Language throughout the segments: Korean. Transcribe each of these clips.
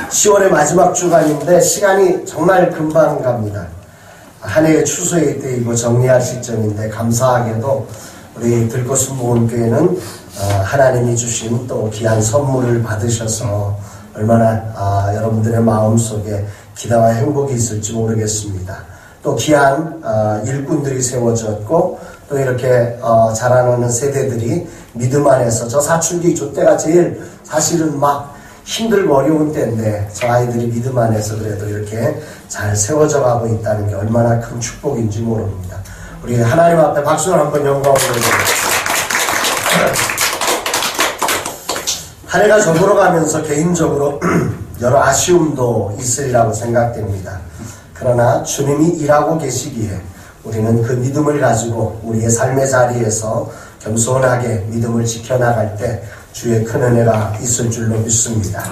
10월의 마지막 주간인데 시간이 정말 금방 갑니다. 한 해의 추수의 때이고 정리할 시점인데 감사하게도 우리 들꽃은 모험교회는 하나님이 주신 또 귀한 선물을 받으셔서 얼마나 여러분들의 마음속에 기대와 행복이 있을지 모르겠습니다. 또 귀한 일꾼들이 세워졌고 또 이렇게 자라나는 세대들이 믿음 안에서 저 사춘기 저 때가 제일 사실은 막 힘들고 어려운 때인데 저 아이들이 믿음 안에서 그래도 이렇게 잘 세워져 가고 있다는 게 얼마나 큰 축복인지 모릅니다. 우리 하나님 앞에 박수를 한번 영광으로 드립니다. 한 해가 저물어가면서 개인적으로 여러 아쉬움도 있으리라고 생각됩니다. 그러나 주님이 일하고 계시기에 우리는 그 믿음을 가지고 우리의 삶의 자리에서 겸손하게 믿음을 지켜나갈 때 주의 큰 은혜가 있을 줄로 믿습니다.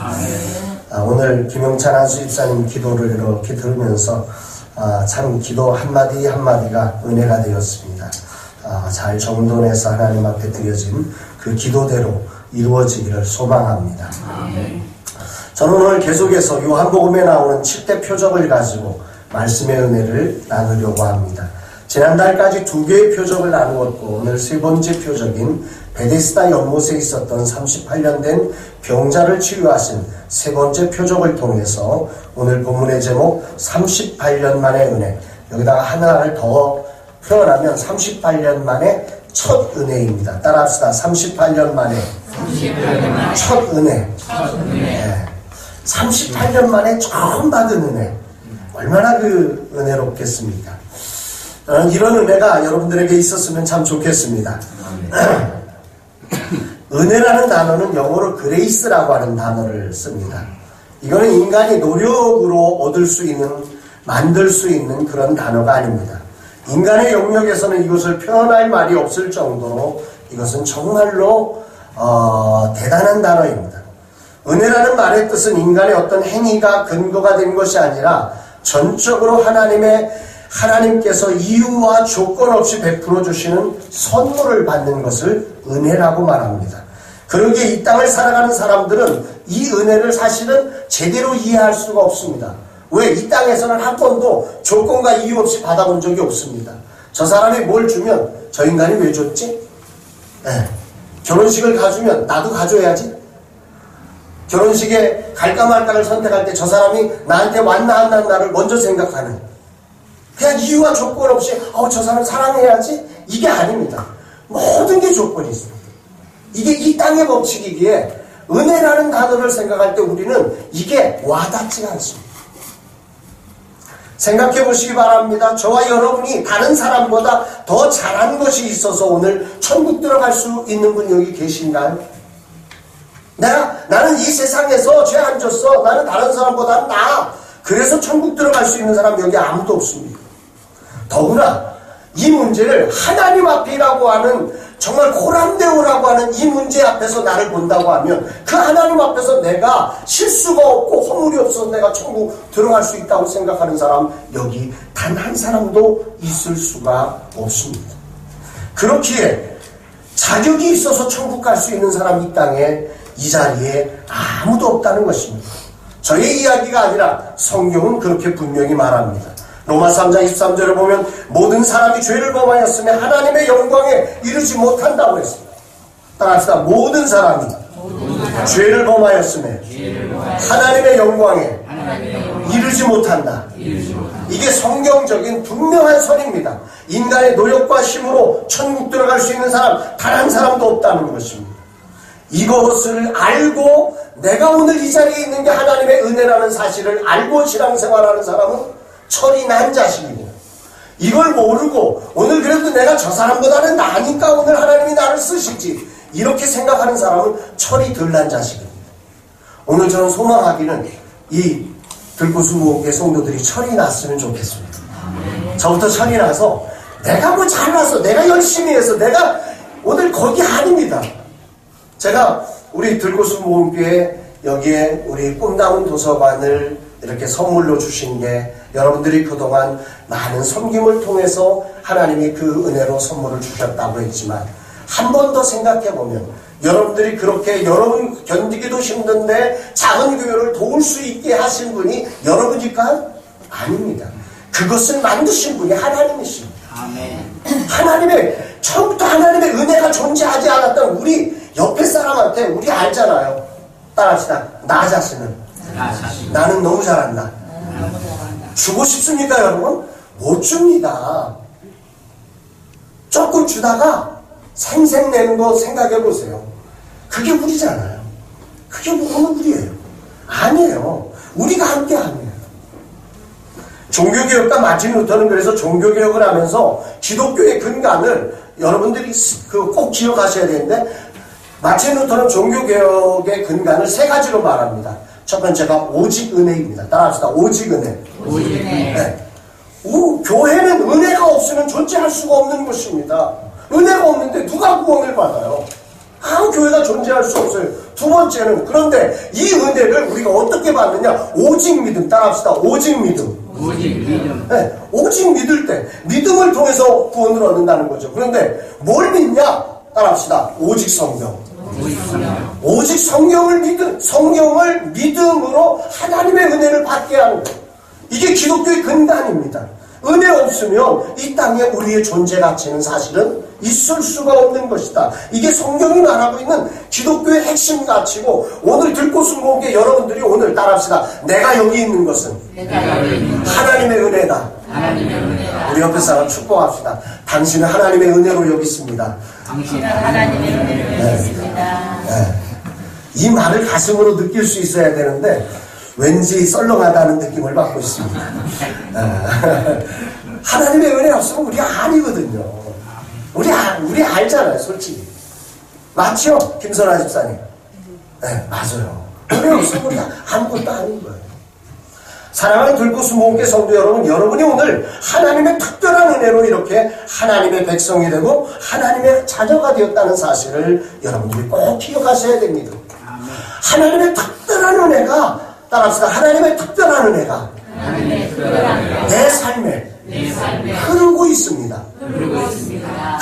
오늘 김용찬 한수집사님 기도를 이렇게 들으면서 참 기도 한마디 한마디가 은혜가 되었습니다. 잘 정돈해서 하나님 앞에 드려진 그 기도대로 이루어지기를 소망합니다. 저는 오늘 계속해서 요한복음에 나오는 7대 표적을 가지고 말씀의 은혜를 나누려고 합니다. 지난달까지 2개의 표적을 나누었고 오늘 3번째 표적인 베데스다 연못에 있었던 38년 된 병자를 치유하신 3번째 표적을 통해서 오늘 본문의 제목 38년 만의 은혜, 여기다가 하나를 더 표현하면 38년 만의 첫 은혜입니다. 따라합시다. 38년 만에 첫 은혜. 네. 38년 만에 처음 받은 은혜. 얼마나 그 은혜롭겠습니까? 이런 은혜가 여러분들에게 있었으면 참 좋겠습니다. 은혜라는 단어는 영어로 그레이스라고 하는 단어를 씁니다. 이거는 인간이 노력으로 얻을 수 있는, 만들 수 있는 그런 단어가 아닙니다. 인간의 영역에서는 이것을 표현할 말이 없을 정도로 이것은 정말로 대단한 단어입니다. 은혜라는 말의 뜻은 인간의 어떤 행위가 근거가 된 것이 아니라 전적으로 하나님께서 이유와 조건 없이 베풀어 주시는 선물을 받는 것을 은혜라고 말합니다. 그러기에 이 땅을 살아가는 사람들은 이 은혜를 사실은 제대로 이해할 수가 없습니다. 왜? 이 땅에서는 한 번도 조건과 이유 없이 받아본 적이 없습니다. 저 사람이 뭘 주면 저 인간이 왜 줬지? 결혼식을 가주면 나도 가줘야지. 결혼식에 갈까 말까를 선택할 때 저 사람이 나한테 왔나 안 왔나를 먼저 생각하는, 그냥 이유와 조건 없이 저 사람 사랑해야지, 이게 아닙니다. 모든 게 조건이 있습니다. 이게 이 땅의 법칙이기에 은혜라는 단어를 생각할 때 우리는 이게 와닿지가 않습니다. 생각해 보시기 바랍니다. 저와 여러분이 다른 사람보다 더 잘한 것이 있어서 오늘 천국 들어갈 수 있는 분 여기 계신가요? 나는 이 세상에서 죄 안 졌어. 나는 다른 사람보다 나아. 그래서 천국 들어갈 수 있는 사람 여기 아무도 없습니다. 더구나 이 문제를 하나님 앞이라고 하는, 정말 고람대오라고 하는 이 문제 앞에서 나를 본다고 하면 그 하나님 앞에서 내가 실수가 없고 허물이 없어서 내가 천국 들어갈 수 있다고 생각하는 사람 여기 단 한 사람도 있을 수가 없습니다. 그렇기에 자격이 있어서 천국 갈 수 있는 사람 이 땅에, 이 자리에 아무도 없다는 것입니다. 저의 이야기가 아니라 성경은 그렇게 분명히 말합니다. 로마 3장 23절을 보면 모든 사람이 죄를 범하였으며 하나님의 영광에 이르지 못한다고 했습니다. 따라합시다. 모든 사람이 죄를 범하였으며 하나님의 영광에 이르지 못한다. 이게 성경적인 분명한 선입니다. 인간의 노력과 힘으로 천국 들어갈 수 있는 사람 단 한 사람도 없다는 것입니다. 이것을 알고 내가 오늘 이 자리에 있는 게 하나님의 은혜라는 사실을 알고 신앙생활하는 사람은 철이 난 자식이고, 이걸 모르고 오늘 그래도 내가 저 사람보다는 나으니까 오늘 하나님이 나를 쓰시지 이렇게 생각하는 사람은 철이 덜 난 자식입니다. 오늘 저는 소망하기는 이 들꽃수목의 성도들이 철이 났으면 좋겠습니다. 저부터 철이 나서 내가 뭐 잘나서 내가 열심히 해서 내가 오늘 거기 아닙니다. 제가 우리 들꽃수목교회 여기에 우리 꿈나무 도서관을 이렇게 선물로 주신 게 여러분들이 그동안 많은 섬김을 통해서 하나님이 그 은혜로 선물을 주셨다고 했지만 한 번 더 생각해 보면 여러분들이 그렇게 여러분 견디기도 힘든데 작은 교회를 도울 수 있게 하신 분이 여러분일까요? 아닙니다. 그것을 만드신 분이 하나님이십니다. 아멘. 하나님의 처음부터 하나님의 은혜가 존재하지 않았던 우리 옆에 사람한테 우리 알잖아요. 따라합시다. 나 자신은 나는 너무 잘한다. 주고 싶습니까 여러분? 못 줍니다. 조금 주다가 생색내는 거 생각해 보세요. 그게 우리잖아요. 그게 뭐 우리예요? 아니에요. 우리가 함께 합니다. 종교개혁가 마틴 루터는 그래서 종교개혁을 하면서 기독교의 근간을 여러분들이 꼭 기억하셔야 되는데, 마틴 루터는 종교개혁의 근간을 세 가지로 말합니다. 첫 번째가 오직 은혜입니다. 따라합시다. 오직 은혜. 오직 은혜. 네. 교회는 은혜가 없으면 존재할 수가 없는 것입니다. 은혜가 없는데 누가 구원을 받아요? 교회가 존재할 수 없어요. 두 번째는, 그런데 이 은혜를 우리가 어떻게 받느냐? 오직 믿음. 따라합시다. 오직 믿음. 오직 믿음. 네, 오직 믿을 때 믿음을 통해서 구원을 얻는다는 거죠. 그런데 뭘 믿냐? 따라합시다. 오직 성경. 오직 성경을 믿음으로 하나님의 은혜를 받게 하는 것. 이게 기독교의 근간입니다. 은혜 없으면 이 땅에 우리의 존재 가치는 사실은 있을 수가 없는 것이다. 이게 성경이 말하고 있는 기독교의 핵심 가치고, 오늘 듣고 숨은 게 여러분들이 오늘 따라합시다. 내가 여기 있는 것은 하나님의 은혜다. 우리 옆에 사람 축복합시다. 당신은 하나님의 은혜로 여기 있습니다. 당신은 하나님의 은혜로 여기 있습니다. 네. 이 말을 가슴으로 느낄 수 있어야 되는데 왠지 썰렁하다는 느낌을 받고 있습니다. 하나님의 은혜 없으면 우리가 아니거든요. 우리 알잖아요, 솔직히. 맞죠? 김선아 집사님. 네, 맞아요. 은혜 없으면 우리가 아무것도 아닌 거예요. 사랑하는 들꽃 모험계 성도 여러분, 여러분이 오늘 하나님의 특별한 은혜로 이렇게 하나님의 백성이 되고 하나님의 자녀가 되었다는 사실을 여러분들이 꼭 기억하셔야 됩니다. 하나님의 특별한 은혜가, 따라합시다. 하나님의 특별한 은혜가 내 삶에 흐르고 있습니다.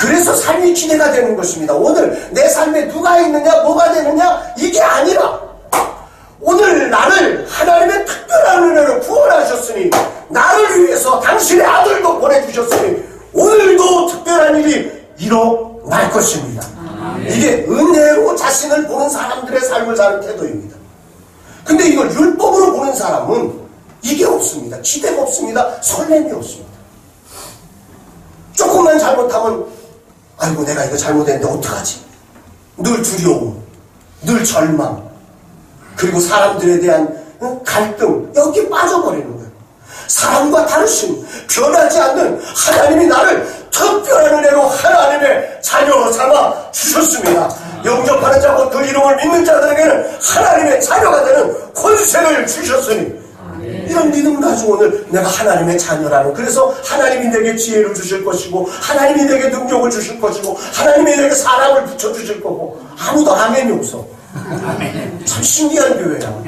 그래서 삶이 기대가 되는 것입니다. 오늘 내 삶에 누가 있느냐, 뭐가 되느냐, 이게 아니라 오늘 나를 하나님의 특별한 은혜로 구원하셨으니, 나를 위해서 당신의 아들도 보내주셨으니 오늘도 특별한 일이 일어날 것입니다. 이게 은혜로 자신을 보는 사람들의 삶을 사는 태도입니다. 근데 이걸 율법으로 보는 사람은 이게 없습니다. 기대가 없습니다. 설렘이 없습니다. 조금만 잘못하면 아이고 내가 이거 잘못했는데 어떡하지? 늘 두려움, 늘 절망, 그리고 사람들에 대한 갈등, 여기에 빠져버리는 거예요. 사람과 다르신 변하지 않는 하나님이 나를 특별한 은혜로 하나님의 자녀로 삼아 주셨습니다. 영접하는 자고 그 이름을 믿는 자들에게는 하나님의 자녀가 되는 권세를 주셨으니, 이런 믿음을 가지고 오늘 내가 하나님의 자녀라는, 그래서 하나님이 내게 지혜를 주실 것이고 하나님이 내게 능력을 주실 것이고 하나님이 내게 사랑을 붙여주실 거고, 아무도 아멘이 없어. 참 신기한 교회야.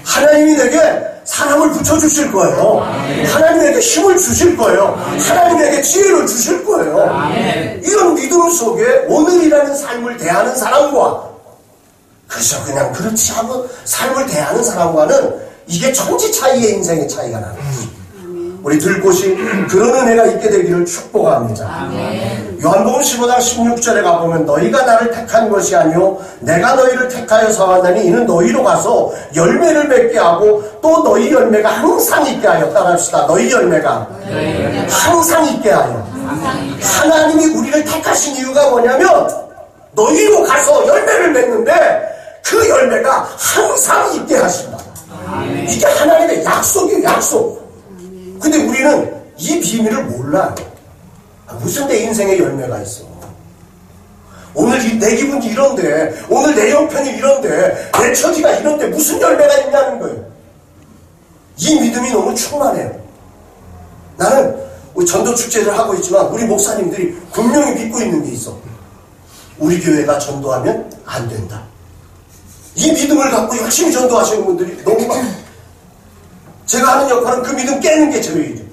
하나님이 내게 사랑을 붙여주실 거예요. 하나님에게 힘을 주실 거예요. 하나님에게 지혜를 주실 거예요. 이런 믿음 속에 오늘이라는 삶을 대하는 사람과, 그저 그냥 그렇지 않은 삶을 대하는 사람과는 이게 천지 차이의 인생의 차이가 나는 거죠. 우리 들꽃이 그런 은혜가 있게 되기를 축복합니다. 요한복음 15장 16절에 가보면, 너희가 나를 택한 것이 아니요 내가 너희를 택하여 사왔나니 이는 너희로 가서 열매를 맺게 하고 또 너희 열매가 항상 있게 하여. 따라합시다. 너희 열매가 항상 있게 하여. 하나님이 우리를 택하신 이유가 뭐냐면, 너희로 가서 열매를 맺는데 그 열매가 항상 있게 하신다. 이게 하나님의 약속이에요. 약속. 근데 우리는 이 비밀을 몰라요. 무슨 내 인생에 열매가 있어. 오늘 내 기분이 이런데, 오늘 내 형편이 이런데, 내 처지가 이런데 무슨 열매가 있냐는 거예요. 이 믿음이 너무 충만해요. 나는 전도 축제를 하고 있지만 우리 목사님들이 분명히 믿고 있는 게 있어. 우리 교회가 전도하면 안 된다. 이 믿음을 갖고 열심히 전도하시는 분들이 너무 많아요. 제가 하는 역할은 그 믿음 깨는 게 저희 일이에요.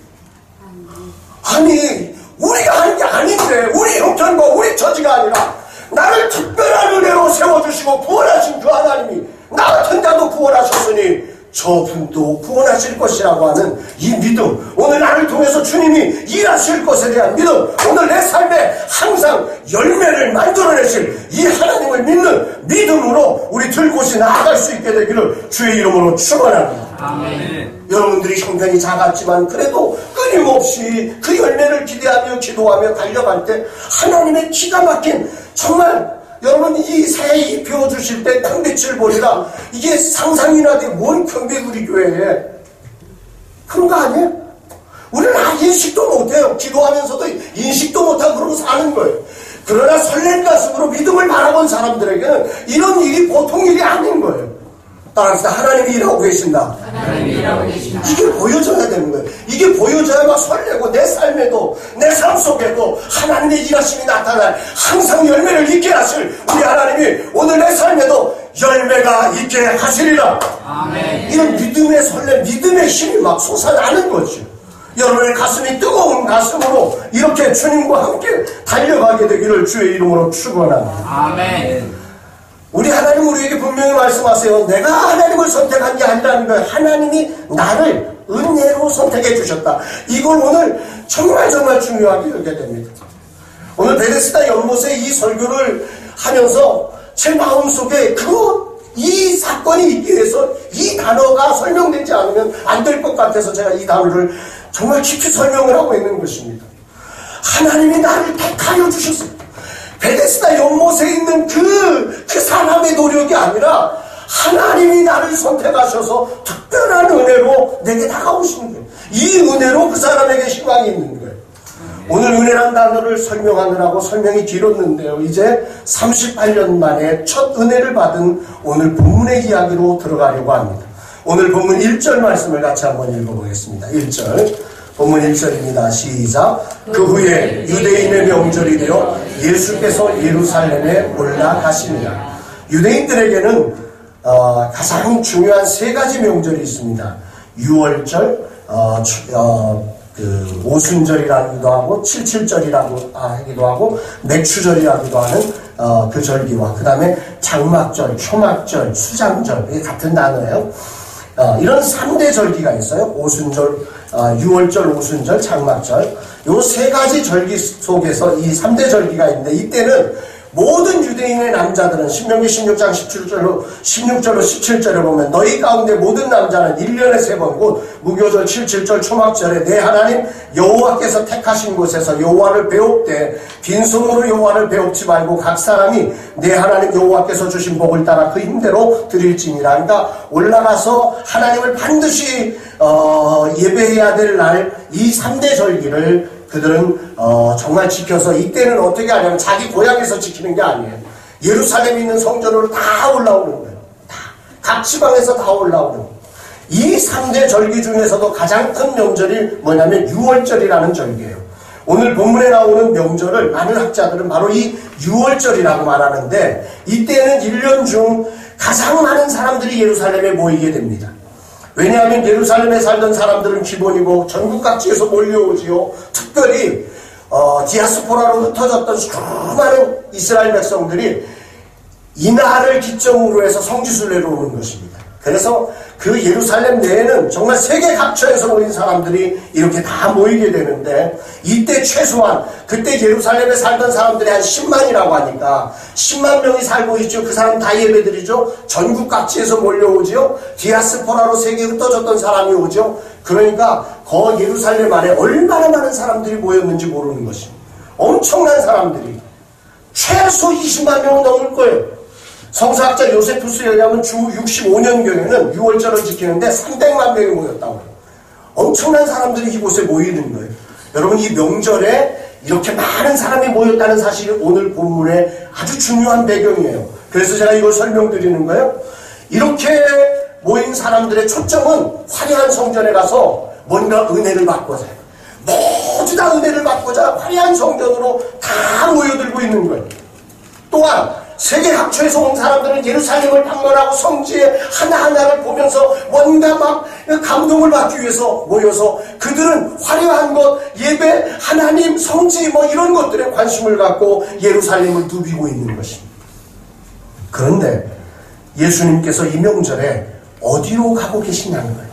아니, 우리가 하는 게 아닌데, 우리 형편과 우리 처지가 아니라 나를 특별한 은혜로 세워주시고 구원하신 그 하나님이 나 같은 자도 구원하셨으니 저분도 구원하실 것이라고 하는 이 믿음, 오늘 나를 통해서 주님이 일하실 것에 대한 믿음, 오늘 내 삶에 항상 열매를 만들어내실 이 하나님을 믿는 믿음으로 우리 들곳이 나아갈 수 있게 되기를 주의 이름으로 축원합니다. 아멘. 여러분들이 형편이 작았지만 그래도 끊임없이 그 열매를 기대하며 기도하며 달려갈 때 하나님의 기가 막힌, 정말 여러분 이 새해 입혀 주실 때 땅빛을 보리라, 이게 상상이나 돼. 뭔 경배구리 교회에 그런 거 아니에요? 우리는 인식도 못해요. 기도하면서도 인식도 못하고 그러고 사는 거예요. 그러나 설렌 가슴으로 믿음을 바라본 사람들에게는 이런 일이 보통 일이 아닌 거예요. 따라합시다. 하나님이 일하고 계신다. 하나님이 일하고 계신다. 이게 보여져야 되는 거예요. 이게 보여져야 막 설레고 내 삶에도, 내 삶 속에도 하나님의 일하심이 나타날, 항상 열매를 있게 하실 우리 하나님이 오늘 내 삶에도 열매가 있게 하시리라. 아멘. 이런 믿음의 설렘, 믿음의 힘이 막 솟아나는 거죠. 여러분의 가슴이 뜨거운 가슴으로 이렇게 주님과 함께 달려가게 되기를 주의 이름으로 축원합니다. 아멘. 우리 하나님 우리에게 분명히 말씀하세요. 내가 하나님을 선택한 게 아니라는 거예요. 하나님이 나를 은혜로 선택해 주셨다. 이걸 오늘 정말 중요하게 여겨야 됩니다. 오늘 베데스다 연못에 이 설교를 하면서 제 마음속에 이 사건이 있기 위해서 이 단어가 설명되지 않으면 안 될 것 같아서 제가 이 단어를 정말 깊이 설명을 하고 있는 것입니다. 하나님이 나를 택하여 주셨습니다. 베데스다 연못에 있는 그 사람의 노력이 아니라 하나님이 나를 선택하셔서 특별한 은혜로 내게 다가오시는 거예요. 이 은혜로 그 사람에게 희망이 있는 거예요. 오늘 은혜란 단어를 설명하느라고 설명이 길었는데요. 이제 38년 만에 첫 은혜를 받은 오늘 본문의 이야기로 들어가려고 합니다. 오늘 본문 1절 말씀을 같이 한번 읽어보겠습니다. 1절. 본문 1절입니다. 시작. 그 후에 유대인의 명절이 되어 예수께서 예루살렘에 올라가시니라. 유대인들에게는 가장 중요한 세 가지 명절이 있습니다. 유월절, 그 오순절이라기도 하고 77절이라고 하기도 하고 맥추절이라기도 하는 그 절기와 그 다음에 장막절, 초막절, 수장절, 이게 같은 단어예요. 이런 3대 절기가 있어요. 오순절, 유월절, 오순절, 장막절. 요 세 가지 절기 속에서 이 3대 절기가 있는데, 이때는 모든 유대인의 남자들은 신명기 16장 16절로 17절에 보면 너희 가운데 모든 남자는 1년에 3번 곧 무교절, 77절, 초막절에 내 하나님 여호와께서 택하신 곳에서 여호와를 배웁되 빈손으로 여호와를 배웁지 말고 각 사람이 내 하나님 여호와께서 주신 복을 따라 그 힘대로 드릴지니라. 그러니까 올라가서 하나님을 반드시 예배해야 될 날 이 3대 절기를 그들은 정말 지켜서, 이때는 어떻게 하냐면 자기 고향에서 지키는 게 아니에요. 예루살렘에 있는 성전으로 다 올라오는 거예요. 각 지방에서 다 올라오는 거예요. 이 3대 절기 중에서도 가장 큰 명절이 뭐냐면 유월절이라는 절기예요. 오늘 본문에 나오는 명절을 많은 학자들은 바로 이 유월절이라고 말하는데, 이때는 1년 중 가장 많은 사람들이 예루살렘에 모이게 됩니다. 왜냐하면 예루살렘에 살던 사람들은 기본이고 전국 각지에서 몰려오지요. 특별히 디아스포라로 흩어졌던 수많은 이스라엘 백성들이 이날을 기점으로 해서 성지순례로 오는 것입니다. 그래서 그 예루살렘 내에는 정말 세계 각처에서 모인 사람들이 이렇게 다 모이게 되는데, 이때 최소한 그때 예루살렘에 살던 사람들이 한 10만이라고 하니까 10만 명이 살고 있죠. 그 사람 다 예배드리죠. 전국 각지에서 몰려오죠. 디아스포라로 세계에 흩어졌던 사람이 오죠. 그러니까 예루살렘 안에 얼마나 많은 사람들이 모였는지 모르는 것입니다. 엄청난 사람들이 최소 20만 명은 넘을 거예요. 성서학자 요세푸스에 의하면 주 65년경에는 6월절을 지키는데 300만 명이 모였다고 해요. 엄청난 사람들이 이곳에 모이는 거예요. 여러분, 이 명절에 이렇게 많은 사람이 모였다는 사실이 오늘 본문의 아주 중요한 배경이에요. 그래서 제가 이걸 설명드리는 거예요. 이렇게 모인 사람들의 초점은 화려한 성전에 가서 뭔가 은혜를 받고자 해요. 모두 다 은혜를 받고자 화려한 성전으로 다 모여들고 있는 거예요. 또한 세계 각처에서 온 사람들은 예루살렘을 방문하고 성지의 하나하나를 보면서 뭔가 막 감동을 받기 위해서 모여서 그들은 화려한 것, 예배, 하나님, 성지 뭐 이런 것들에 관심을 갖고 예루살렘을 누비고 있는 것입니다. 그런데 예수님께서 이 명절에 어디로 가고 계시냐는 거예요.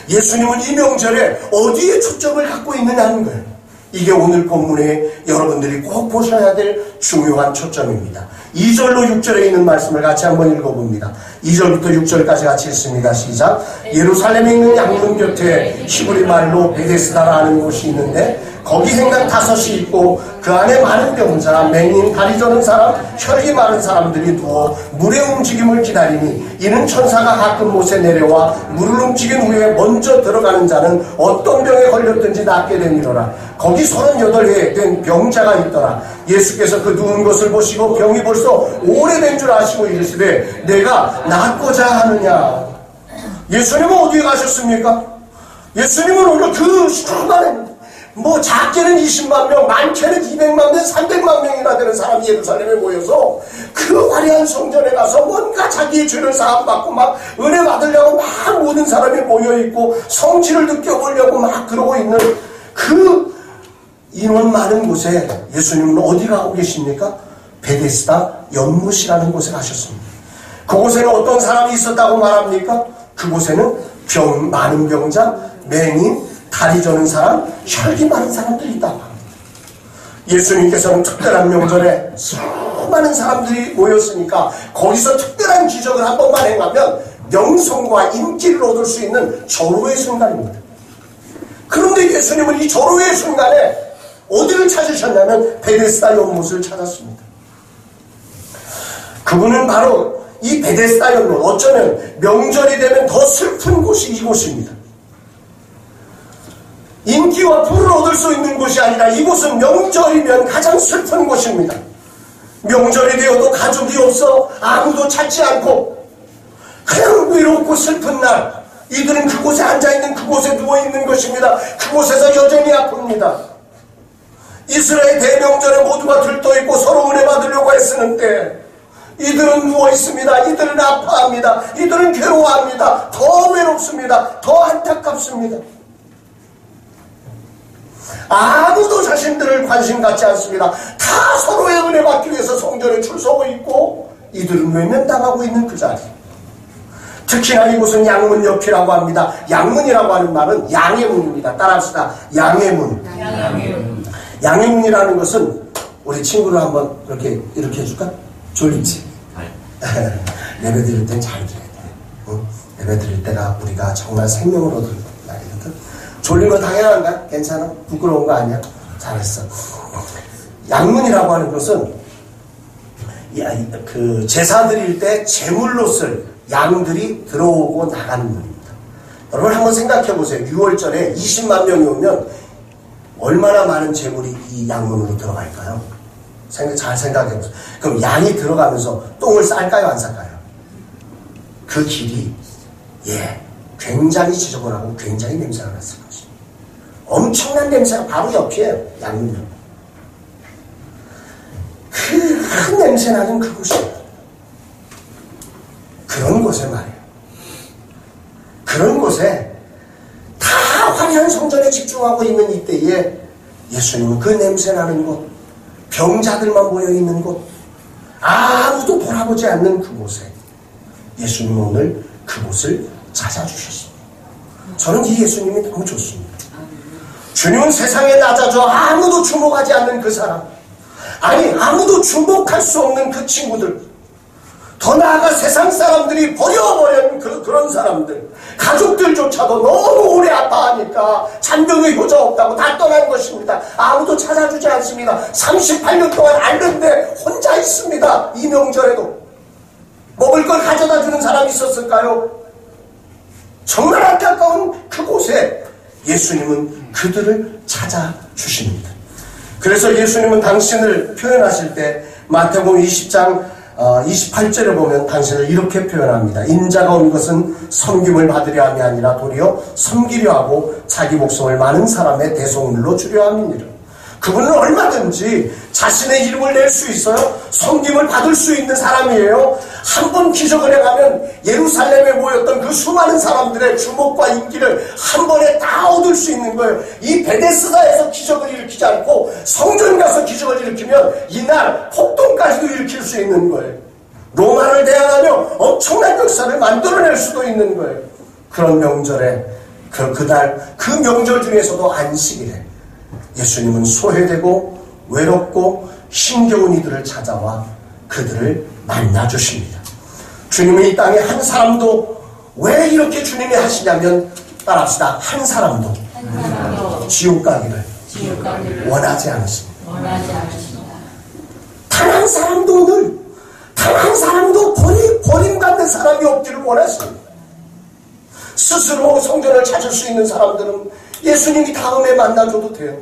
예수님은 이 명절에 어디에 초점을 갖고 있느냐는 거예요. 이게 오늘 본문에 여러분들이 꼭 보셔야 될 중요한 초점입니다. 2절로 6절에 있는 말씀을 같이 한번 읽어봅니다. 2절부터 6절까지 같이 읽습니다. 시작. 예루살렘에 있는 양문 곁에 히브리 말로 베데스다라는 곳이 있는데 거기 행당 5이 있고 그 안에 많은 병자, 맹인, 다리 저는 사람, 혈기 많은 사람들이 누워 물의 움직임을 기다리니 이는 천사가 가끔 못에 내려와 물을 움직인 후에 먼저 들어가는 자는 어떤 병에 걸렸든지 낫게 되니라. 거기 38해 된 병자가 있더라. 예수께서 그 누운 것을 보시고 병이 벌써 오래된 줄 아시고 이르시되 내가 낫고자 하느냐. 예수님은 어디에 가셨습니까? 예수님은 오늘 그 수많은 뭐 작게는 20만 명, 많게는 200만 명, 300만 명이나 되는 사람이 예루살렘에 모여서 그 화려한 성전에 가서 뭔가 자기의 죄를 사함받고 막 은혜 받으려고 막 모든 사람이 모여있고 성지를 느껴보려고 막 그러고 있는 그 인원 많은 곳에 예수님은 어디 가고 계십니까? 베데스다 연못이라는 곳에 가셨습니다. 그곳에는 어떤 사람이 있었다고 말합니까? 그곳에는 많은 병자, 맹인, 다리 저는 사람, 혈기 많은 사람들이 있다고 합니다. 예수님께서는 특별한 명절에 수많은 사람들이 모였으니까 거기서 특별한 기적을 한 번만 행하면 명성과 인기를 얻을 수 있는 절호의 순간입니다. 그런데 예수님은 이 절호의 순간에 어디를 찾으셨냐면 베데스다 연못을 찾았습니다. 그분은 바로 이 베데스다 연못, 어쩌면 명절이 되면 더 슬픈 곳이 이곳입니다. 인기와 부를 얻을 수 있는 곳이 아니라 이곳은 명절이면 가장 슬픈 곳입니다. 명절이 되어도 가족이 없어 아무도 찾지 않고 그냥 외롭고 슬픈 날 이들은 그곳에 앉아있는 그곳에 누워있는 것입니다. 그곳에서 여전히 아픕니다. 이스라엘 대명절에 모두가 들떠있고 서로 은혜 받으려고 애쓰는데 이들은 누워있습니다. 이들은 아파합니다. 이들은 괴로워합니다. 더 외롭습니다. 더 안타깝습니다. 아무도 자신들을 관심 갖지 않습니다. 다 서로의 은혜 받기 위해서 성전에 줄 서고 있고 이들은 외면당하고 있는 그 자리. 특히나 이곳은 양문 옆이라고 합니다. 양문이라고 하는 말은 양의 문입니다. 따라합시다. 양의 문. 양의 문이라는 것은 우리 친구를 한번 이렇게 해줄까? 졸리지? 예배 드릴 땐 잘 들어야 돼. 응? 예배 드릴 때가 우리가 정말 생명을 얻을 날이거든. 졸린 거 당연한가? 괜찮아? 부끄러운 거 아니야? 잘했어. 양문이라고 하는 것은 그 제사 드릴 때 제물로 쓸 양들이 들어오고 나가는 문입니다. 여러분 한번 생각해 보세요. 6월절에 20만 명이 오면 얼마나 많은 제물이 이 양문으로 들어갈까요? 잘 생각해 보세요. 그럼 양이 들어가면서 똥을 쌀까요? 안 쌀까요? 그 길이 굉장히 지저분하고 굉장히 냄새가 났을 것입니다. 엄청난 냄새가 바로 옆이에요. 양문 옆. 큰 냄새 나는 그곳이에요. 그런 곳에 말이에요. 그런 곳에 다 화려한 성전에 집중하고 있는 이때에 예수님은 그 냄새 나는 곳, 병자들만 모여있는 곳, 아무도 돌아보지 않는 그곳에 예수님은 오늘 그곳을 찾아주셨습니다. 저는 이 예수님이 너무 좋습니다. 주님은 세상에 낮아져 아무도 주목하지 않는 그 사람, 아니 아무도 주목할 수 없는 그 친구들, 더 나아가 세상 사람들이 버려버린 그런 사람들, 가족들조차도 너무 오래 아파하니까 잔병의 효자 없다고 다 떠난 것입니다. 아무도 찾아주지 않습니다. 38년 동안 앓는데 혼자 있습니다. 이 명절에도 먹을 걸 가져다 주는 사람이 있었을까요? 정말 안타까운 그곳에 예수님은 그들을 찾아주십니다. 그래서 예수님은 당신을 표현하실 때 마태복음 20장 28절에 보면 당신을 이렇게 표현합니다. 인자가 온 것은 섬김을 받으려 함이 아니라 도리어 섬기려 하고 자기 목숨을 많은 사람의 대속물로 주려 함이니라. 그분은 얼마든지 자신의 이름을 낼 수 있어요. 섬김을 받을 수 있는 사람이에요. 한 번 기적을 행하면 예루살렘에 모였던 그 수많은 사람들의 주목과 인기를 한 번에 다 얻을 수 있는 거예요. 이 베데스다에서 기적을 일으키지 않고 성전 가서 기적을 일으키면 이날 폭동까지도 일으킬 수 있는 거예요. 로마를 대항하며 엄청난 역사를 만들어낼 수도 있는 거예요. 그런 명절에 그날 그 명절 중에서도 안식일에 예수님은 소외되고 외롭고 힘겨운 이들을 찾아와 그들을 만나주십니다. 주님이 이 땅에 한 사람도 왜 이렇게 주님이 하시냐면 따라합시다. 한 사람도 지옥 가기를 원하지 않으십니다. 단 한 사람도 오늘 단 한 사람도 버림받는 사람이 없기를 원하십니다. 스스로 성전을 찾을 수 있는 사람들은 예수님이 다음에 만나줘도 돼요.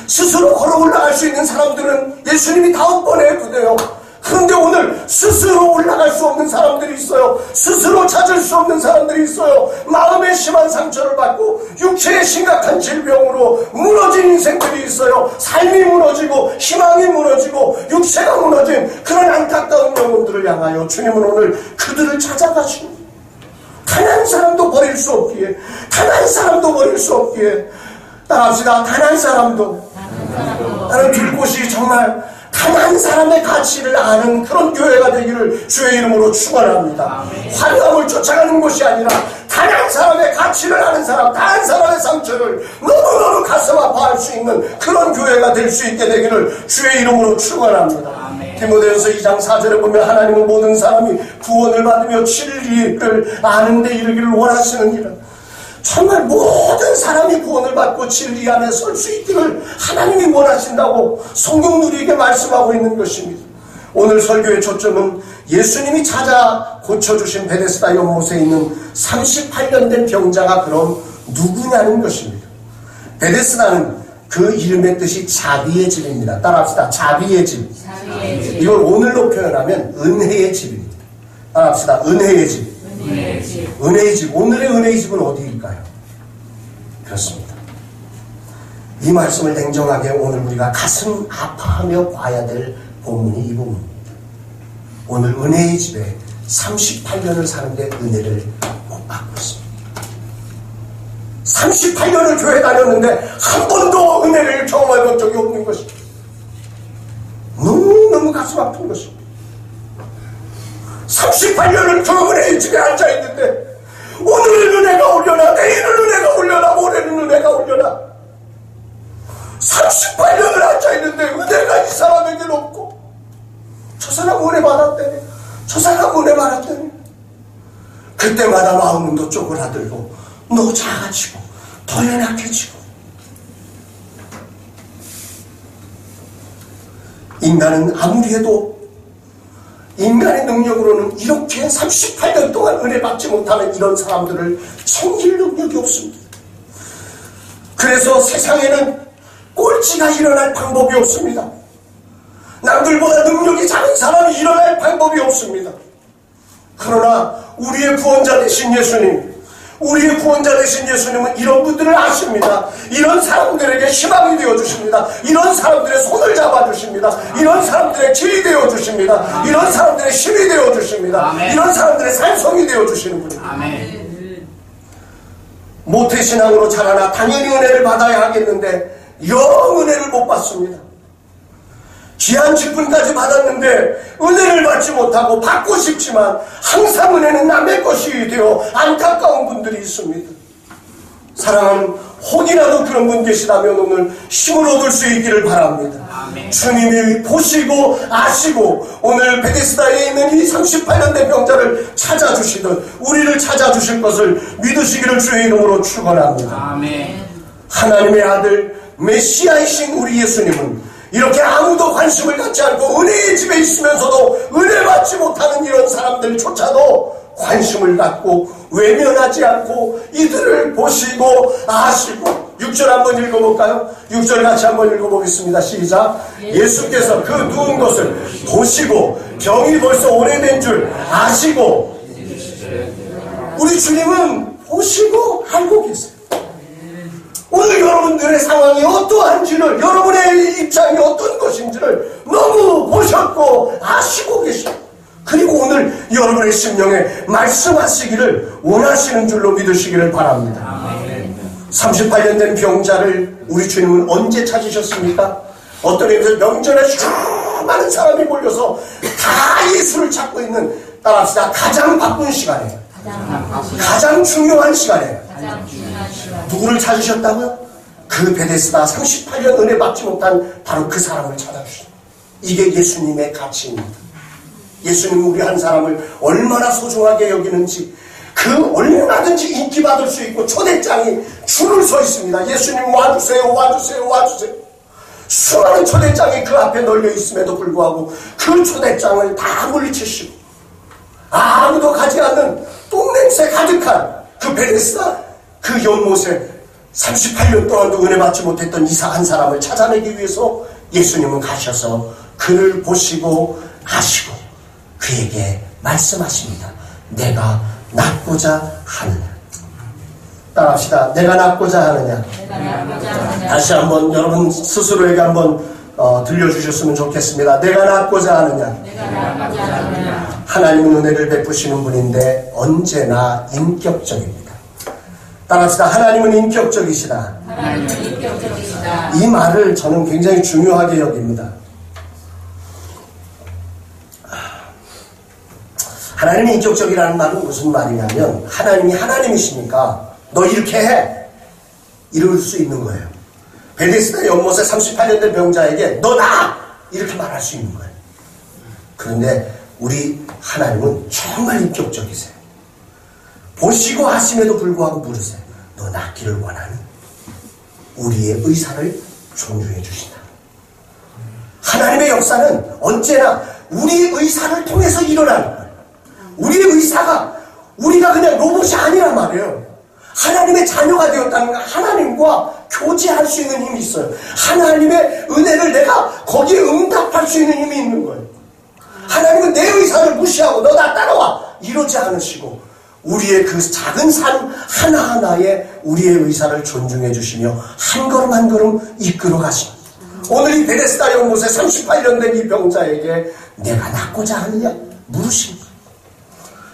스스로 걸어 올라갈 수 있는 사람들은 예수님이 다음번에 해도 돼요. 그런데 오늘 스스로 올라갈 수 없는 사람들이 있어요. 스스로 찾을 수 없는 사람들이 있어요. 마음의 심한 상처를 받고 육체의 심각한 질병으로 무너진 인생들이 있어요. 삶이 무너지고 희망이 무너지고 육체가 무너진 그런 안타까운 영혼들을 향하여 주님은 오늘 그들을 찾아가십니다. 단 한 사람도 버릴 수 없기에, 단 한 사람도 버릴 수 없기에, 따라합시다. 단 한 사람도. 나는 들곳이 정말 단 한 사람의 가치를 아는 그런 교회가 되기를 주의 이름으로 축원합니다. 화려함을 쫓아가는 것이 아니라 단 한 사람의 가치를 아는 사람, 단 한 사람의 상처를 너무너무 가슴 아파할 수 있는 그런 교회가 될 수 있게 되기를 주의 이름으로 축원합니다. 디모데전서 2장 4절에 보면 하나님은 모든 사람이 구원을 받으며 진리를 아는 데 이르기를 원하시느니라. 정말 모든 사람이 구원을 받고 진리 안에 설 수 있기를 하나님이 원하신다고 성경 우리에게 말씀하고 있는 것입니다. 오늘 설교의 초점은 예수님이 찾아 고쳐주신 베데스다 연못에 있는 38년 된 병자가 그럼 누구냐는 것입니다. 베데스다는 그 이름의 뜻이 자비의 집입니다. 따라합시다. 자비의 집. 이걸 오늘로 표현하면 은혜의 집입니다. 따라합시다. 은혜의 집. 은혜의 집. 오늘의 은혜의 집은 어디일까요? 그렇습니다. 이 말씀을 냉정하게 오늘 우리가 가슴 아파하며 봐야 될 본문이 이 부분입니다. 오늘 은혜의 집에 38년을 사는데 은혜를 못 받고 있습니다. 38년을 교회 다녔는데 한 번도 은혜를 경험해 본 적이 없는 것입니다. 너무너무 가슴 아픈 것입니다. 38년을 그 은혜의 집에 앉아있는데 오늘은 은혜가 오려나 내일은 은혜가 오려나 모레는 은혜가 오려나 38년을 앉아있는데 은혜가 이 사람에게는 없고 저 사람 은혜 받았대네, 저 사람 은혜 받았대네. 그때마다 마음은 더 쪼그라들고 더 작아지고 더 연약해지고. 인간은 아무리 해도 인간의 능력으로는 이렇게 38년 동안 은혜 받지 못하는 이런 사람들을 챙길 능력이 없습니다. 그래서 세상에는 꼴찌가 일어날 방법이 없습니다. 남들보다 능력이 작은 사람이 일어날 방법이 없습니다. 그러나 우리의 구원자 되신 예수님, 우리의 구원자 되신 예수님은 이런 분들을 아십니다. 이런 사람들에게 희망이 되어주십니다. 이런 사람들의 손을 잡아주십니다. 이런 사람들의 길이 되어주십니다. 이런 사람들의 힘이 되어주십니다. 이런 사람들의 산성이 되어주시는 분입니다. 모태신앙으로 자라나 당연히 은혜를 받아야 하겠는데 영 은혜를 못 받습니다. 귀한 직분까지 받았는데 은혜를 받지 못하고 받고 싶지만 항상 은혜는 남의 것이 되어 안타까운 분들이 있습니다. 사랑하는 혹이라도 그런 분 계시다면 오늘 힘을 얻을 수 있기를 바랍니다. 아멘. 주님이 보시고 아시고 오늘 베데스다에 있는 이 38년 된 병자를 찾아주시듯 우리를 찾아주실 것을 믿으시기를 주의 이름으로 축원합니다. 아멘. 하나님의 아들 메시아이신 우리 예수님은 이렇게 아무도 관심을 갖지 않고 은혜의 집에 있으면서도 은혜 받지 못하는 이런 사람들조차도 관심을 갖고 외면하지 않고 이들을 보시고 아시고 6절 한번 읽어볼까요? 6절 같이 한번 읽어보겠습니다. 시작. 예수께서 그 누운 것을 보시고 병이 벌써 오래된 줄 아시고. 우리 주님은 보시고 알고 계세요. 오늘 여러분들의 상황이 어떠한지를, 여러분의 입장이 어떤 것인지를 너무 보셨고 아시고 계시고, 그리고 오늘 여러분의 심령에 말씀하시기를 원하시는 줄로 믿으시기를 바랍니다. 38년 된 병자를 우리 주님은 언제 찾으셨습니까? 어떤 의미에서 명절에 수많은 사람이 몰려서 다 예수를 찾고 있는, 따라합시다, 가장 바쁜 시간에, 가장 중요한 시간에 누구를 찾으셨다고요? 그 베데스다 38년 은혜 받지 못한 바로 그 사람을 찾아주셨다. 이게 예수님의 가치입니다. 예수님은 우리 한 사람을 얼마나 소중하게 여기는지, 그 얼마든지 인기받을 수 있고 초대장이 줄을 서 있습니다. 예수님 와주세요, 와주세요, 와주세요. 수많은 초대장이 그 앞에 널려 있음에도 불구하고 그 초대장을 다 물리치시고 아무도 가지 않는 똥냄새 가득한 그 베데스다 그 연못에 38년 동안도 은혜 받지 못했던 이삭 한 사람을 찾아내기 위해서 예수님은 가셔서 그를 보시고 아시고 그에게 말씀하십니다. 내가 낫고자 하느냐. 따라합시다. 내가 낫고자 하느냐. 다시 한번 여러분 스스로에게 한번 들려주셨으면 좋겠습니다. 내가 낫고자 하느냐. 하나님은 은혜를 베푸시는 분인데 언제나 인격적입니다. 따라합시다. 하나님은 인격적이시다. 이 말을 저는 굉장히 중요하게 여깁니다. 하나님이 인격적이라는 말은 무슨 말이냐면, 하나님이 하나님이시니까 너 이렇게 해, 이럴 수 있는 거예요. 베데스다 연못에 38년 된 병자에게 너 나! 이렇게 말할 수 있는 거예요. 그런데 우리 하나님은 정말 인격적이세요. 보시고 하심에도 불구하고 물으세요. 너 낫기를 원하니? 우리의 의사를 존중해 주신다. 하나님의 역사는 언제나 우리의 의사를 통해서 일어나는 거예요. 우리의 의사가, 우리가 그냥 로봇이 아니란 말이에요. 하나님의 자녀가 되었다는 건 하나님과 교제할 수 있는 힘이 있어요. 하나님의 은혜를 내가 거기에 응답할 수 있는 힘이 있는 거예요. 하나님은 내 의사를 무시하고 너 나 따라와 이러지 않으시고 우리의 그 작은 삶 하나하나에 우리의 의사를 존중해 주시며 한 걸음 한 걸음 이끌어 가십니다. 오늘 이 베데스다 연못에 38년 된 이 병자에게 내가 낫고자 하느냐 물으십니다.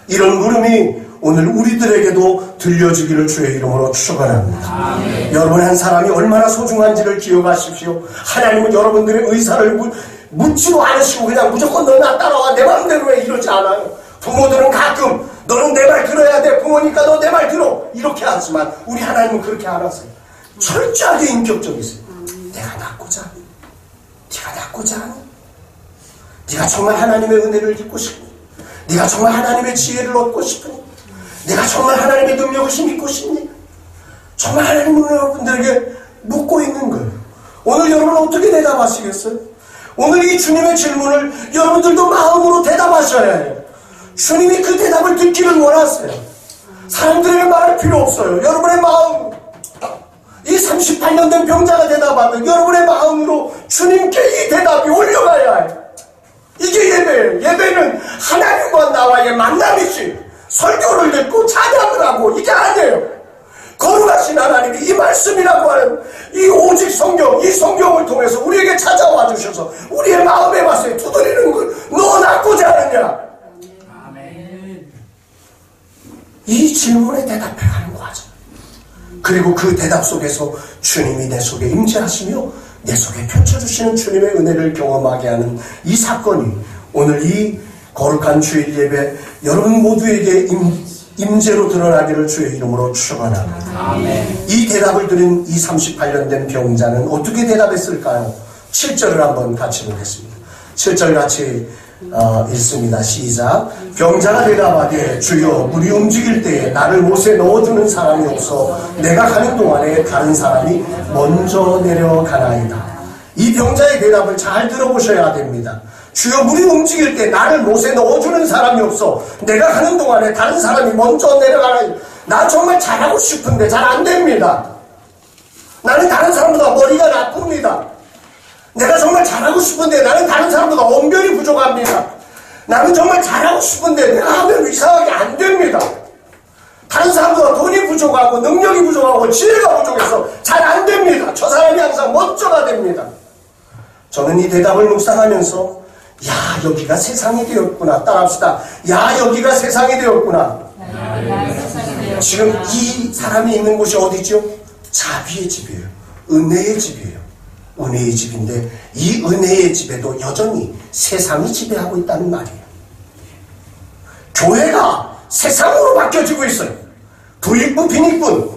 이런 물음이 오늘 우리들에게도 들려주기를 주의 이름으로 축원합니다. 여러분 한 사람이 얼마나 소중한지를 기억하십시오. 하나님은 여러분들의 의사를 묻지도 않으시고 그냥 무조건 너 나 따라와 내 마음대로 해 이러지 않아요. 부모들은 가끔 너는 내 말 들어야 돼, 부모니까 너 내 말 들어 이렇게 하지만 우리 하나님은 그렇게 안 하세요. 철저하게 인격적이세요. 내가 낫고자 하니? 네가 낫고자 하니? 네가 정말 하나님의 은혜를 입고 싶니? 네가 정말 하나님의 지혜를 얻고 싶으니? 네가 정말 하나님의 능력을 믿고 싶니? 정말 하나님은 여러분들에게 묻고 있는 거예요. 오늘 여러분 어떻게 대답하시겠어요? 오늘 이 주님의 질문을 여러분들도 마음으로 대답하셔야 해요. 주님이 그 대답을 듣기를 원하세요. 사람들에게 말할 필요 없어요. 여러분의 마음, 이 38년 된 병자가 대답하면 여러분의 마음으로 주님께 이 대답이 올려가야 해요. 이게 예배예요. 예배는 하나님과 나와의 만남이지 설교를 듣고 찬양을 하고 이게 아니에요. 거룩하신 하나님이 이 말씀이라고 하는 이 오직 성경, 이 성경을 통해서 우리에게 찾아와 주셔서 우리의 마음에 와서 두드리는 걸 너 낫고자 하느냐? 아멘. 이 질문에 대답해가는 과정. 그리고 그 대답 속에서 주님이 내 속에 임재하시며 내 속에 펼쳐주시는 주님의 은혜를 경험하게 하는 이 사건이 오늘 이 거룩한 주일 예배 여러분 모두에게 임재로 드러나기를 주의 이름으로 축원합니다. 아멘. 이 대답을 들은 이 38년 된 병자는 어떻게 대답했을까요? 7절을 한번 같이 보겠습니다. 7절 같이 읽습니다. 시작. 병자가 대답하되 주여 물이 움직일 때에 나를 못에 넣어주는 사람이 없어 내가 가는 동안에 다른 사람이 먼저 내려가나이다. 이 병자의 대답을 잘 들어보셔야 됩니다. 주여 물이 움직일 때 나를 못에 넣어주는 사람이 없어 내가 가는 동안에 다른 사람이 먼저 내려가나이다. 나 정말 잘하고 싶은데 잘 안됩니다. 나는 다른 사람보다 머리가 나쁩니다. 내가 정말 잘하고 싶은데 나는 다른 사람보다 언변이 부족합니다. 나는 정말 잘하고 싶은데 내가 하면 이상하게 안됩니다. 다른 사람보다 돈이 부족하고 능력이 부족하고 지혜가 부족해서 잘 안 됩니다. 저 사람이 항상 먼저가 됩니다. 저는 이 대답을 묵상하면서 야, 여기가 세상이 되었구나. 따라합시다. 야, 여기가 세상이 되었구나. 지금 이 사람이 있는 곳이 어디죠? 자비의 집이에요. 은혜의 집이에요. 은혜의 집인데 이 은혜의 집에도 여전히 세상이 지배하고 있다는 말이에요. 교회가 세상으로 바뀌어지고 있어요. 부익부 빈익분,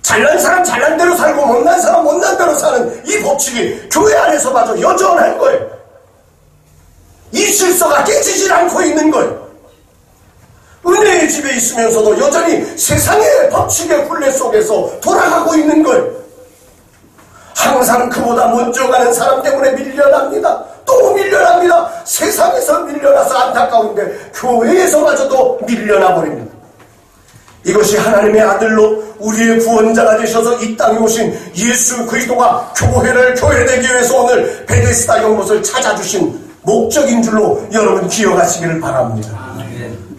잘난 사람 잘난 대로 살고 못난 사람 못난 대로 사는 이 법칙이 교회 안에서마저 여전한 거예요. 이 질서가 깨지질 않고 있는 거예요. 은혜의 집에 있으면서도 여전히 세상의 법칙의 굴레 속에서 돌아가고 있는 거예요. 항상 그보다 먼저 가는 사람 때문에 밀려납니다. 또 밀려납니다. 세상에서 밀려나서 안타까운데 교회에서마저도 밀려나 버립니다. 이것이 하나님의 아들로 우리의 구원자가 되셔서 이 땅에 오신 예수 그리스도가 교회를 교회되기 위해서 오늘 베데스다 연못을 찾아주신 목적인 줄로 여러분 기억하시기를 바랍니다.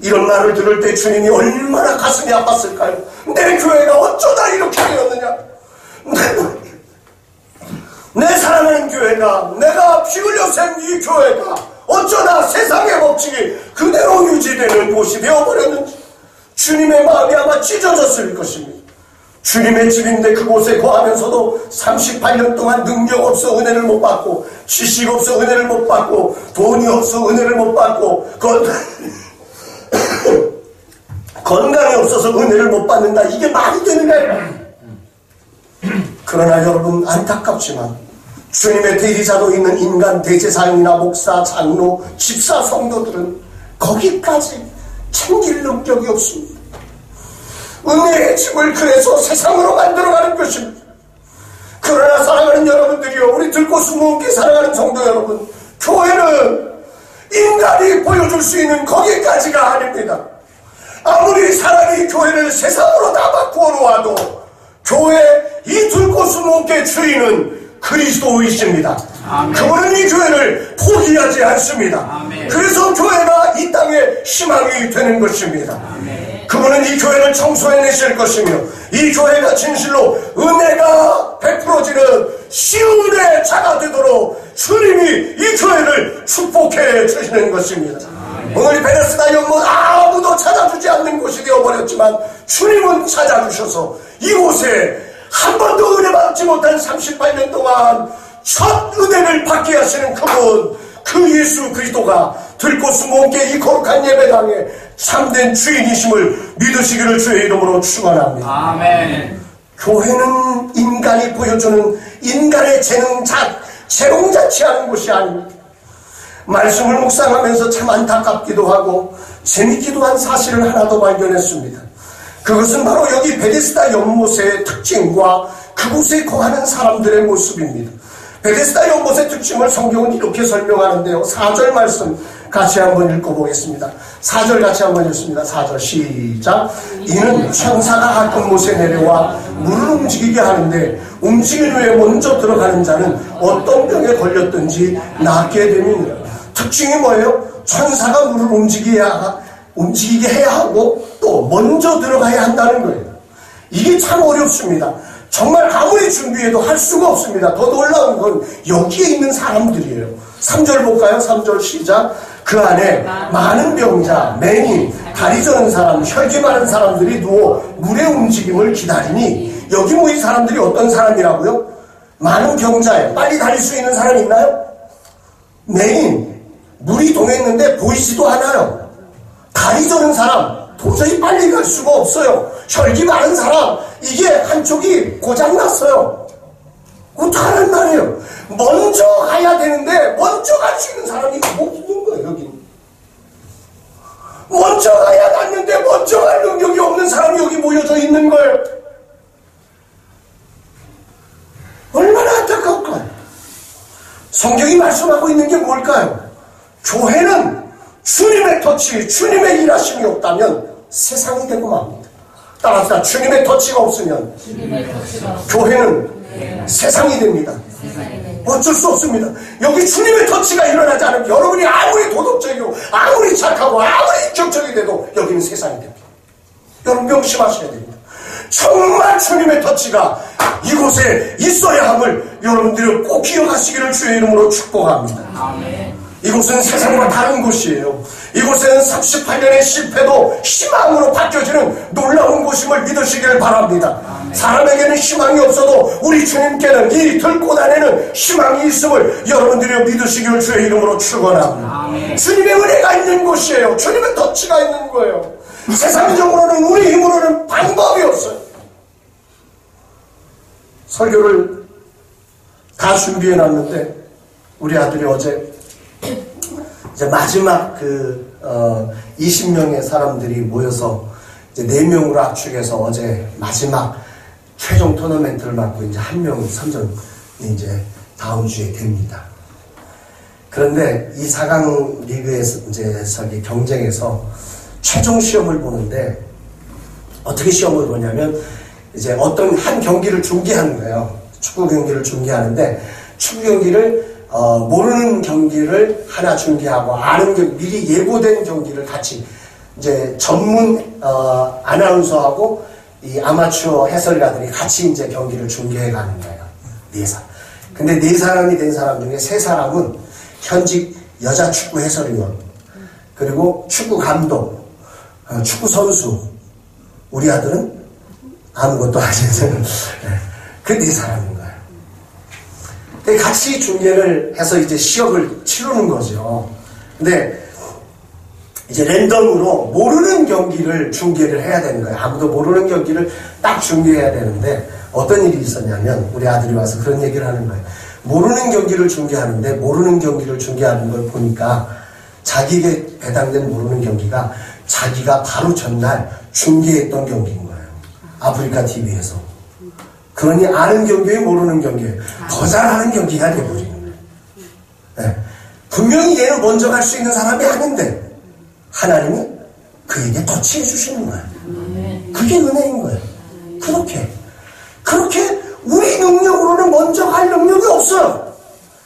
이런 말을 들을 때 주님이 얼마나 가슴이 아팠을까요? 내 교회가 어쩌다 이렇게 되었느냐? 내 사랑하는 교회가, 내가 피 흘려 센 이 교회가 어쩌다 세상의 법칙이 그대로 유지되는 곳이 되어버렸는지 주님의 마음이 아마 찢어졌을 것입니다. 주님의 집인데 그곳에 거하면서도 38년 동안 능력 없어 은혜를 못 받고, 지식 없어 은혜를 못 받고, 돈이 없어 은혜를 못 받고, 건강이 없어서 은혜를 못 받는다. 이게 말이 되느냐? 그러나 여러분 안타깝지만 주님의 대리자로 있는 인간 대제사장이나 목사, 장로, 집사, 성도들은 거기까지 챙길 능력이 없습니다. 은혜의 집을 그래서 세상으로 만들어가는 것입니다. 그러나 사랑하는 여러분들이요, 우리 들꽃수목교회 사랑하는 성도 여러분, 교회는 인간이 보여줄 수 있는 거기까지가 아닙니다. 아무리 사람이 교회를 세상으로 다 바꾸어 놓아도 교회 이 들꽃수목교회 주인은 그리스도이십니다. 아멘. 그분은 이 교회를 포기하지 않습니다. 아멘. 그래서 교회가 이 땅에 희망이 되는 것입니다. 아멘. 그분은 이 교회를 청소해내실 것이며 이 교회가 진실로 은혜가 베풀어지는 시은의 자가 되도록 주님이 이 교회를 축복해 주시는 것입니다. 아멘. 오늘 베데스다 연못 아무도 찾아주지 않는 곳이 되어버렸지만 주님은 찾아주셔서 이곳에 한 번도 은혜 받지 못한 38년 동안 첫 은혜를 받게 하시는 그분, 그 예수 그리스도가 들꽃수목교회 이 거룩한 예배당에 참된 주인이심을 믿으시기를 주의 이름으로 축원합니다. 아멘. 교회는 인간이 보여주는 인간의 재롱자치하는 곳이 아닙니다. 말씀을 묵상하면서 참 안타깝기도 하고 재밌기도 한 사실을 하나 더 발견했습니다. 그것은 바로 여기 베데스다 연못의 특징과 그곳에 거하는 사람들의 모습입니다. 베데스다 연못의 특징을 성경은 이렇게 설명하는데요. 4절 말씀 같이 한번 읽어보겠습니다. 4절 같이 한번 읽습니다. 4절 시작. 이는 천사가 가끔 못에 내려와 물을 움직이게 하는데 움직인 후에 먼저 들어가는 자는 어떤 병에 걸렸든지 낫게 됨이니라. 특징이 뭐예요? 천사가 물을 움직이게 해야 하고 또 먼저 들어가야 한다는 거예요. 이게 참 어렵습니다. 정말 아무리 준비해도 할 수가 없습니다. 더 놀라운 건 여기에 있는 사람들이에요. 3절 볼까요? 3절 시작. 그 안에 많은 병자, 맹인, 다리 저는 사람, 혈기 많은 사람들이 누워 물의 움직임을 기다리니 여기 모인 사람들이 어떤 사람이라고요? 많은 병자예요. 빨리 달릴 수 있는 사람 있나요? 맹인, 물이 동했는데 보이지도 않아요. 다리 저는 사람, 도저히 빨리 갈 수가 없어요. 혈기 많은 사람, 이게 한쪽이 고장났어요. 어떡하란 말이에요. 먼저 가야 되는데 먼저 갈 수 있는 사람이 없는 거예요. 여기는 먼저 가야 낫는데 먼저 갈 능력이 없는 사람이 여기 모여져 있는 거예요. 얼마나 안타까울까요? 성경이 말씀하고 있는 게 뭘까요? 교회는 주님의 터치, 주님의 일하심이 없다면 세상이 되고 맙니다. 따라서 주님의 터치가 없으면 교회는 세상이 됩니다. 어쩔 수 없습니다. 여기 주님의 터치가 일어나지 않으면 여러분이 아무리 도덕적이고 아무리 착하고 아무리 인격적이 돼도 여기는 세상이 됩니다. 여러분 명심하셔야 됩니다. 정말 주님의 터치가 이곳에 있어야 함을 여러분들이 꼭 기억하시기를 주의 이름으로 축복합니다. 아멘. 이곳은 세상과 다른 곳이에요. 이곳에는 38년의 실패도 희망으로 바뀌어지는 놀라운 곳임을 믿으시기를 바랍니다. 아멘. 사람에게는 희망이 없어도 우리 주님께는 이 들꽃 안에는 희망이 있음을 여러분들이 믿으시기를 주의 이름으로 축원합니다. 아멘. 주님의 은혜가 있는 곳이에요. 주님의 터치가 있는 거예요. 세상적으로는 우리 힘으로는 방법이 없어요. 설교를 다 준비해 놨는데 우리 아들이 어제 이제 마지막 20명의 사람들이 모여서 이제 4명으로 압축해서 어제 마지막 최종 토너멘트를 맡고 이제 1명 선정이 이제 다음 주에 됩니다. 그런데 이 4강 리그에서 이제 경쟁에서 최종 시험을 보는데 어떻게 시험을 보냐면 이제 어떤 한 경기를 중계하는 거예요. 축구 경기를 중계하는데 축구 경기를 모르는 경기를 하나 중계하고 아는 미리 예고된 경기를 같이 이제 전문 아나운서하고 이 아마추어 해설가들이 같이 이제 경기를 중계해 가는 거예요. 4사람. 근데 4사람이 된 사람 중에 3사람은 현직 여자 축구 해설위원, 그리고 축구 감독, 축구 선수. 우리 아들은 아무것도 아니잖아요. 그 4사람인 거예요. 같이 중계를 해서 이제 시험을 치르는 거죠. 근데 이제 랜덤으로 모르는 경기를 중계를 해야 되는 거예요. 아무도 모르는 경기를 딱 중계해야 되는데 어떤 일이 있었냐면 우리 아들이 와서 그런 얘기를 하는 거예요. 모르는 경기를 중계하는데 모르는 경기를 중계하는 걸 보니까 자기에게 배당된 모르는 경기가 자기가 바로 전날 중계했던 경기인 거예요. 아프리카 TV에서. 그러니 아는 경기에 모르는 경기에 더 잘하는 경기가 돼버리는 거예요. 네. 분명히 얘는 먼저 갈 수 있는 사람이 아닌데 하나님이 그에게 터치해 주시는 거예요. 그게 은혜인 거예요. 그렇게 우리 능력으로는 먼저 갈 능력이 없어요.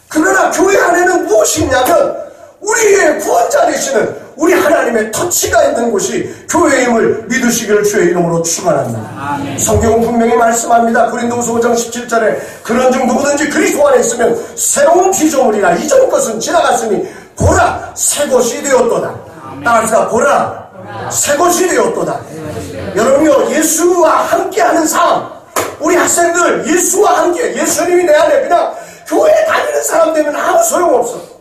그러나 교회 안에는 무엇이 있냐면 우리의 구원자 되시는 우리 하나님의 터치가 있는 곳이 교회임을 믿으시기를 주의 이름으로 축원합니다. 성경은 분명히 말씀합니다. 고린도후서 5장 17절에 그런즉 누구든지 그리스도 안에 있으면 새로운 피조물이라 이전 것은 지나갔으니 보라 새 것이 되었도다. 따라서 보라 새 것이 되었도다. 여러분요, 예수와 함께하는 삶, 우리 학생들 예수와 함께, 예수님이 내 안에 그냥 교회 다니는 사람 되면 아무 소용없어.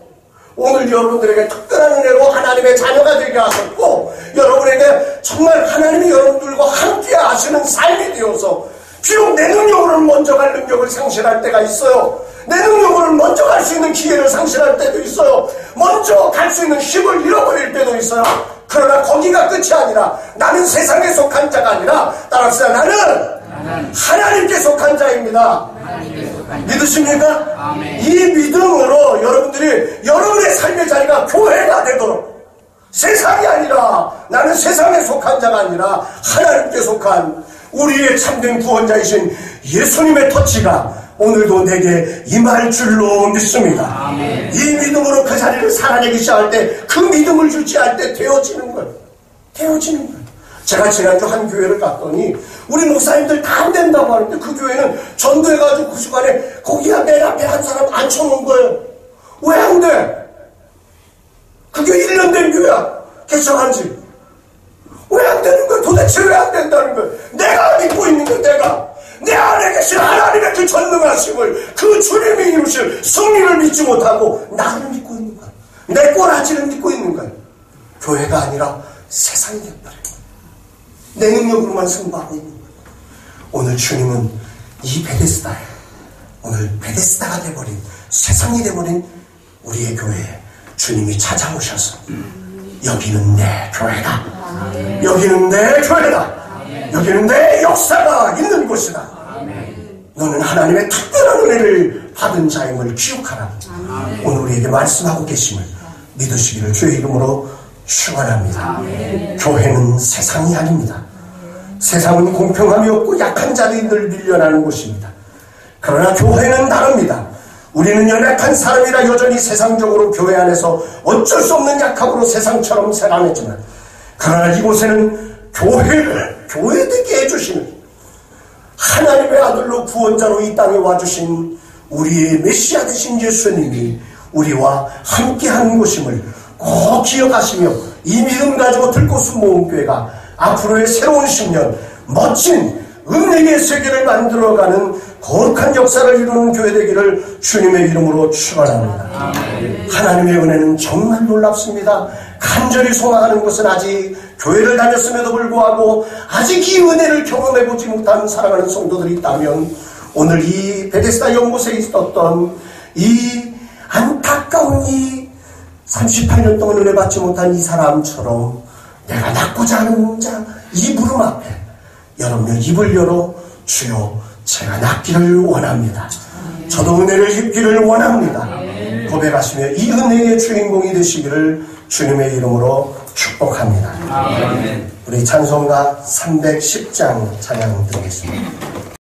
오늘 여러분들에게 특별한 은혜로 하나님의 자녀가 되게 하셨고 여러분에게 정말 하나님이 여러분들과 함께 하시는 삶이 되어서 비록 내 능력으로는 먼저 갈 능력을 상실할 때가 있어요. 내 능력으로는 먼저 갈 수 있는 기회를 상실할 때도 있어요. 먼저 갈 수 있는 힘을 잃어버릴 때도 있어요. 그러나 거기가 끝이 아니라 나는 세상에 속한 자가 아니라 따라서 나는 하나님께 속한 자입니다. 믿으십니까? 아멘. 이 믿음으로 여러분들이 여러분의 삶의 자리가 교회가 되도록, 세상이 아니라 나는 세상에 속한 자가 아니라 하나님께 속한 우리의 참된 구원자이신 예수님의 터치가 오늘도 내게 임할 줄로 믿습니다. 아멘. 이 믿음으로 그 자리를 살아내기 시작할 때, 그 믿음을 유지할 때 되어지는 거예요. 제가 지난주 한 교회를 갔더니 우리 목사님들 다 안 된다고 하는데 그 교회는 전도해가지고 그 시간에 거기가 맨 앞에 한 사람 앉혀놓은 거예요. 왜 안 돼? 그게 1년 된 교회야. 개척한 지. 왜 안 되는 거야? 도대체 왜 안 된다는 거야? 내가 믿고 있는 거야. 내 안에 계신 하나님의 그 전능하심을, 그 주님이 이루실 승리를 믿지 못하고 나를 믿고 있는 거야. 내 꼬라지를 믿고 있는 거야. 교회가 아니라 세상이 된다. 내 능력으로만 승부하고 있는 거예요. 오늘 주님은 이 베데스다에, 오늘 베데스다가 돼버린, 세상이 돼버린 우리의 교회에 주님이 찾아오셔서 여기는 내 교회다. 여기는 내 교회다. 여기는 내 역사가 있는 곳이다. 너는 하나님의 특별한 은혜를 받은 자임을 기억하라. 오늘 우리에게 말씀하고 계심을 믿으시기를 주의 이름으로 축원합니다. 교회는 세상이 아닙니다. 세상은 공평함이 없고 약한 자들이 밀려나는 곳입니다. 그러나 교회는 다릅니다. 우리는 연약한 사람이라 여전히 세상적으로 교회 안에서 어쩔 수 없는 약함으로 세상처럼 살아내지만, 그러나 이곳에는 교회 되게 해주시는 하나님의 아들로 구원자로 이 땅에 와주신 우리의 메시아 되신 예수님이 우리와 함께하는 것임을 꼭 기억하시며 이 믿음 가지고 들꽃 모음교회가 앞으로의 새로운 10년 멋진 은혜의 세계를 만들어가는 거룩한 역사를 이루는 교회 되기를 주님의 이름으로 축원합니다. 하나님의 은혜는 정말 놀랍습니다. 간절히 소망하는 것은 아직 교회를 다녔음에도 불구하고 아직 이 은혜를 경험해보지 못한 사랑하는 성도들이 있다면 오늘 이 베데스다 연못에 있었던 이 안타까운 이 38년 동안 은혜 받지 못한 이 사람처럼 내가 낫고자 하는 자 이 무릎 앞에 여러분의 입을 열어 주여 제가 낫기를 원합니다. 저도 은혜를 입기를 원합니다. 고백하시며 이 은혜의 주인공이 되시기를 주님의 이름으로 축복합니다. 우리 찬송가 310장 찬양 드리겠습니다.